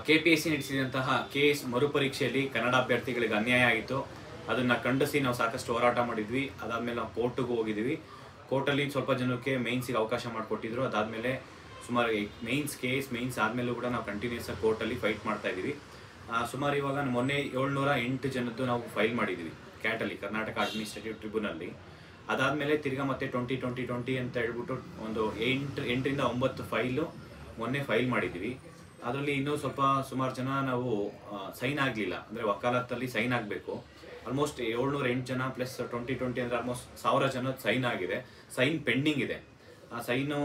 KPSC ನಡೆಸಿದಂತಹ KS ಮರುಪರೀಕ್ಷೆಯಲ್ಲಿ Kannada ಅಭ್ಯರ್ಥಿಗಳಿಗೆ ಅನ್ಯಾಯ ಆಯಿತು. ಅದನ್ನು ಖಂಡಿಸಿ ನಾವು ಸಾಕಷ್ಟು ಹೋರಾಟ ಮಾಡಿದ್ವಿ. ಅದಾದಮೇಲೆ ನಾವು ಕೋರ್ಟಿಗೆ ಹೋಗಿದ್ವಿ. ಕೋರ್ಟಲ್ಲಿ ಸ್ವಲ್ಪ ಜನಕ್ಕೆ ಮೇನ್ಸಿಗೆ ಅವಕಾಶ ಮಾಡಿಕೊಟ್ಟಿದ್ರು. ಅದಾದಮೇಲೆ ಸುಮಾರು ಮೇನ್ಸ್ KS ಮೇನ್ಸ್ ಆದಮೇಲೂ ಕೂಡ ನಾವು ಕಂಟಿನ್ಯೂಸ್ ಆಗಿ ಕೋರ್ಟಲ್ಲಿ ಫೈಟ್ ಮಾಡ್ತಾ ಇದ್ದೀವಿ. ಸುಮಾರು ಇವಾಗ ಮೊನ್ನೆ 708 ಜನದ್ದು ನಾವು ಫೈಲ್ ಮಾಡಿದ್ವಿ ಕ್ಯಾಟಲ್ಲಿ, ಕರ್ನಾಟಕ ಅಡ್ಮಿನಿಸ್ಟ್ರೇಟಿವ್ ಟ್ರಿಬ್ಯುನಲ್ಲಿ. ಅದಾದಮೇಲೆ ತಿರ್ಗಾ ಮತ್ತೆ 2020 ಅಂತ ಹೇಳ್ಬಿಟ್ಟು ಒಂದು 8ರಿಂದ 9 ಫೈಲು ಮೊನ್ನೆ ಫೈಲ್ ಮಾಡಿದ್ವಿ. ಅದರಲ್ಲಿ ಇನ್ನೂ ಸ್ವಲ್ಪ ಸುಮಾರು ಜನ ನಾವು ಸೈನ್ ಆಗಲಿಲ್ಲ, ಅಂದರೆ ವಕಾಲತ್ತಲ್ಲಿ ಸೈನ್ ಆಗಬೇಕು. ಆಲ್ಮೋಸ್ಟ್ 708 ಜನ ಪ್ಲಸ್ 2020 ಅಂದರೆ ಆಲ್ಮೋಸ್ಟ್ 1000 ಜನದ ಸೈನ್ ಆಗಿದೆ. ಸೈನ್ ಪೆಂಡಿಂಗ್ ಇದೆ. ಆ ಸೈನು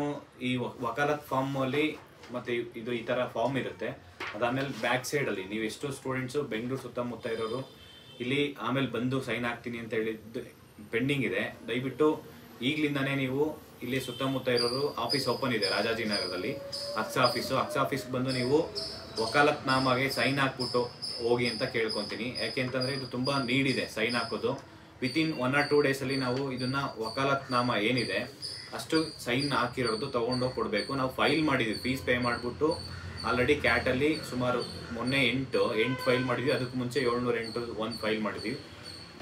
ಈ ವಕಾಲತ್ ಫಾರ್ಮಲ್ಲಿ ಮತ್ತು ಇದು ಈ ಥರ ಫಾರ್ಮ್ ಇರುತ್ತೆ. ಅದಾದಮೇಲೆ ಬ್ಯಾಕ್ ಸೈಡಲ್ಲಿ ನೀವು ಎಷ್ಟೋ ಸ್ಟೂಡೆಂಟ್ಸು ಬೆಂಗಳೂರು ಸುತ್ತಮುತ್ತ ಇರೋರು ಇಲ್ಲಿ ಆಮೇಲೆ ಬಂದು ಸೈನ್ ಆಗ್ತೀನಿ ಅಂತ ಹೇಳಿದ್ದು ಪೆಂಡಿಂಗ್ ಇದೆ. ದಯವಿಟ್ಟು ಈಗಲಿಂದನೇ ನೀವು ಇಲ್ಲಿ ಸುತ್ತಮುತ್ತ ಇರೋರು ಆಫೀಸ್ ಓಪನ್ ಇದೆ ರಾಜಾಜಿನಗರದಲ್ಲಿ, ಅಕ್ಸಾ ಆಫೀಸ್ಗೆ ಬಂದು ನೀವು ವಕಾಲತ್ ನಾಮಾಗೆ ಸೈನ್ ಹಾಕ್ಬಿಟ್ಟು ಹೋಗಿ ಅಂತ ಕೇಳ್ಕೊತೀನಿ. ಯಾಕೆ ಅಂತಂದರೆ ಇದು ತುಂಬ ನೀಡ್ ಇದೆ ಸೈನ್ ಹಾಕೋದು. ವಿತಿನ್ 1 or 2 ಡೇಸಲ್ಲಿ ನಾವು ಇದನ್ನು ವಕಾಲತ್ ನಾಮ ಏನಿದೆ ಅಷ್ಟು ಸೈನ್ ಹಾಕಿರೋದು ತೊಗೊಂಡೋಗಿ ಕೊಡಬೇಕು. ನಾವು ಫೈಲ್ ಮಾಡಿದ್ವಿ, ಫೀಸ್ ಪೇ ಮಾಡಿಬಿಟ್ಟು ಆಲ್ರೆಡಿ ಕ್ಯಾಟಲ್ಲಿ ಸುಮಾರು ಮೊನ್ನೆ 8 ಫೈಲ್ ಮಾಡಿದ್ವಿ. ಅದಕ್ಕೆ ಮುಂಚೆ 708 ಒಂದು ಫೈಲ್ ಮಾಡಿದ್ವಿ.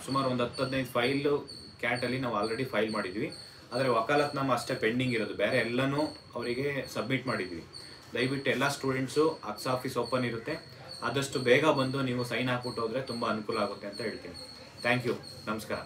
ಸುಮಾರು ಒಂದು 10-15 ಫೈಲು ಕ್ಯಾಟಲ್ಲಿ ನಾವು ಆಲ್ರೆಡಿ ಫೈಲ್ ಮಾಡಿದ್ವಿ. ಆದರೆ ವಕಾಲತ್ ನಾಮ ಅಷ್ಟೇ ಪೆಂಡಿಂಗ್ ಇರೋದು, ಬೇರೆ ಎಲ್ಲನೂ ಅವರಿಗೆ ಸಬ್ಮಿಟ್ ಮಾಡಿದ್ವಿ. ದಯವಿಟ್ಟು ಎಲ್ಲ ಸ್ಟೂಡೆಂಟ್ಸು ಅಕ್ಸಾ ಆಫೀಸ್ ಓಪನ್ ಇರುತ್ತೆ, ಆದಷ್ಟು ಬೇಗ ಬಂದು ನೀವು ಸೈನ್ ಹಾಕ್ಬಿಟ್ಟು ಹೋದರೆ ತುಂಬ ಅನುಕೂಲ ಆಗುತ್ತೆ ಅಂತ ಹೇಳ್ತೀನಿ. ಥ್ಯಾಂಕ್ ಯು, ನಮಸ್ಕಾರ.